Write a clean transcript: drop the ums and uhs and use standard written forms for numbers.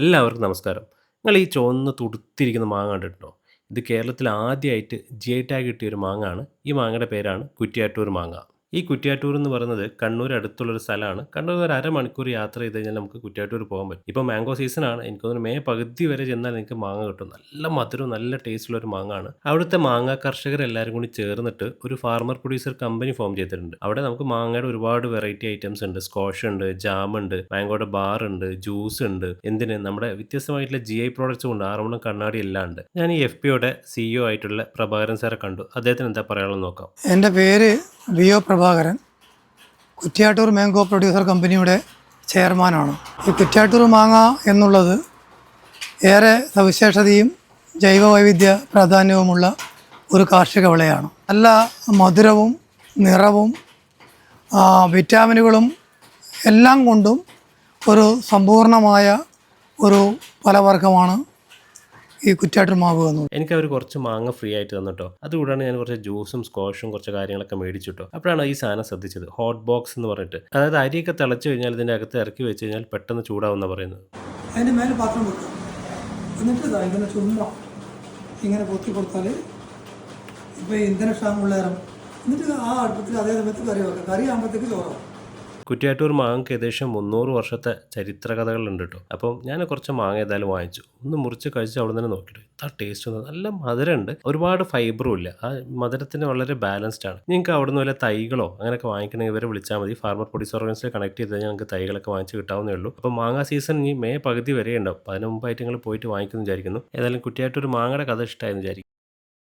എല്ലാവർക്കും നമസ്കാരം. നിങ്ങൾ ഈ ചുവന്ന് തുടുത്തിരിക്കുന്ന മാങ്ങ കണ്ടിട്ടുണ്ടോ? ഇത് കേരളത്തിൽ ആദ്യമായിട്ട് GI ടാഗ് കിട്ടിയ ഒരു മാങ്ങയാണ്. ഈ മാങ്ങയുടെ പേരാണ് കുറ്റ്യാട്ടൂർ മാങ്ങ. ഈ കുറ്റ്യാട്ടൂർ എന്ന് പറയുന്നത് കണ്ണൂർ അടുത്തുള്ളൊരു സ്ഥലമാണ്. കണ്ണൂർ ഒരു അരമണിക്കൂർ യാത്ര ചെയ്ത് കഴിഞ്ഞാൽ നമുക്ക് കുറ്റ്യാട്ടൂർ പോകാൻ പറ്റും. ഇപ്പോൾ മാംഗോ സീസണാണ്. എനിക്ക് തോന്നുന്നു മെയ് പകുതി വരെ ചെന്നാൽ നിങ്ങൾക്ക് മാങ്ങ കിട്ടും. നല്ല മധുരവും നല്ല ടേസ്റ്റുള്ള ഒരു മാങ്ങയാണ്. അവിടുത്തെ മാങ്ങ കർഷകരെല്ലാവരും കൂടി ചേർന്നിട്ട് ഒരു ഫാർമർ പ്രൊഡ്യൂസർ കമ്പനി ഫോം ചെയ്തിട്ടുണ്ട്. അവിടെ നമുക്ക് മാങ്ങയുടെ ഒരുപാട് വെറൈറ്റി ഐറ്റംസ് ഉണ്ട്. സ്ക്വാഷ് ഉണ്ട്, ജാം ഉണ്ട്, മാംഗോയുടെ ബാർ ഉണ്ട്, ജ്യൂസ് ഉണ്ട്. എന്തിന് നമ്മുടെ വ്യത്യസ്തമായിട്ടുള്ള GI പ്രോഡക്ട്സും ഉണ്ട്. ആറന്മുള കണ്ണാടി എല്ലാം ഉണ്ട്. ഞാൻ ഈ FPOയുടെ CEO ആയിട്ടുള്ള പ്രഭാകരൻ സാറെ കണ്ടു. അദ്ദേഹത്തിന് എന്താ പറയാനുള്ളത് നോക്കാം. എൻ്റെ പേര് VO Prabhakaran. Kuttiattoor mango producer കമ്പനിയുടെ ചെയർമാനാണ്. ഈ കുറ്റ്യാട്ടൂർ മാങ്ങ എന്നുള്ളത് ഏറെ സവിശേഷതയും ജൈവവൈവിധ്യ പ്രാധാന്യവുമുള്ള ഒരു കാർഷിക വിളയാണ്. നല്ല മധുരവും നിറവും വിറ്റാമിനുകളും എല്ലാം കൊണ്ടും ഒരു സമ്പൂർണമായ ഒരു ഫലവർഗമാണ് ഈ കുറ്റ്യാട്ടൂർ മാവ് എന്നുള്ളത്. എനിക്ക് അവർ കുറച്ച് മാങ്ങ ഫ്രീ ആയിട്ട് തന്നിട്ടോ. അതുകൂടാണ് ഞാൻ കുറച്ച് ജ്യൂസും സ്ക്വാഷും കുറച്ച് കാര്യങ്ങളൊക്കെ മേടിച്ചിട്ടോ. അപ്പോഴാണ് ഈ സാധനം ശ്രദ്ധിച്ചത്, ഹോട്ട് ബോക്സ് എന്ന് പറഞ്ഞിട്ട്. അതായത് അരിയൊക്കെ തിളച്ച് കഴിഞ്ഞാൽ ഇതിൻ്റെ അകത്ത് ഇറക്കി വെച്ച് കഴിഞ്ഞാൽ പെട്ടെന്ന് ചൂടാവുന്ന പറയുന്നത്. അതിൻ്റെ മേലെ പാത്രം വെക്കുക, എന്നിട്ട് ഇങ്ങനെ ചുമ്മാ ഇങ്ങനെ പൊത്തി കൊടുത്താൽ ഇപ്പോൾ ഇന്ധനക്ഷാമമുള്ള നേരം, എന്നിട്ട് ആ അടുപ്പത്തിൽ അതേ സമയത്ത് കറി വെക്കുക. കറി ആകുമ്പോഴത്തേക്ക് ചോറാവും. കുറ്റ്യാട്ടൂർ മാങ്ങയ്ക്ക് ഏകദേശം 300 വർഷത്തെ ചരിത്ര കഥകളുണ്ട് കേട്ടോ. അപ്പം ഞാൻ കുറച്ച് മാങ്ങ ഏതായാലും വാങ്ങിച്ചു. ഒന്ന് മുറിച്ച് കഴിച്ച് അവിടെ നിന്ന് നോക്കിയിട്ട് ഇത്ര ടേസ്റ്റ് ഒന്നും, നല്ല മധുരമുണ്ട്, ഒരുപാട് ഫൈബറും ഇല്ല. ആ മധുരത്തിന് വളരെ ബാലൻസ്ഡ് ആണ്. നിങ്ങൾക്ക് അവിടെ നിന്ന് വല്ല തൈകളോ അങ്ങനെയൊക്കെ വാങ്ങിക്കണമെങ്കിൽ ഇവരെ വിളിച്ചാൽ മതി. ഫാർമർ പ്രൊഡ്യൂസർ ഓർഗനൈസേഷൻ കണക്ട് ചെയ്ത് കഴിഞ്ഞാൽ നിങ്ങൾക്ക് തൈകളൊക്കെ വാങ്ങിച്ച് കിട്ടാവുന്നേ ഉള്ളൂ. അപ്പോൾ മാങ്ങ സീസൺ ഈ മെയ് പകുതി വരെ ഉണ്ടാവും. അതിന് മുമ്പായിട്ട് നിങ്ങൾ പോയിട്ട് വാങ്ങിക്കുമെന്ന് വിചാരിക്കുന്നു. ഏതായാലും കുറ്റ്യാട്ടൂർ മാങ്ങയുടെ കഥ ഇഷ്ടമായെന്ന് വിചാരിക്കും.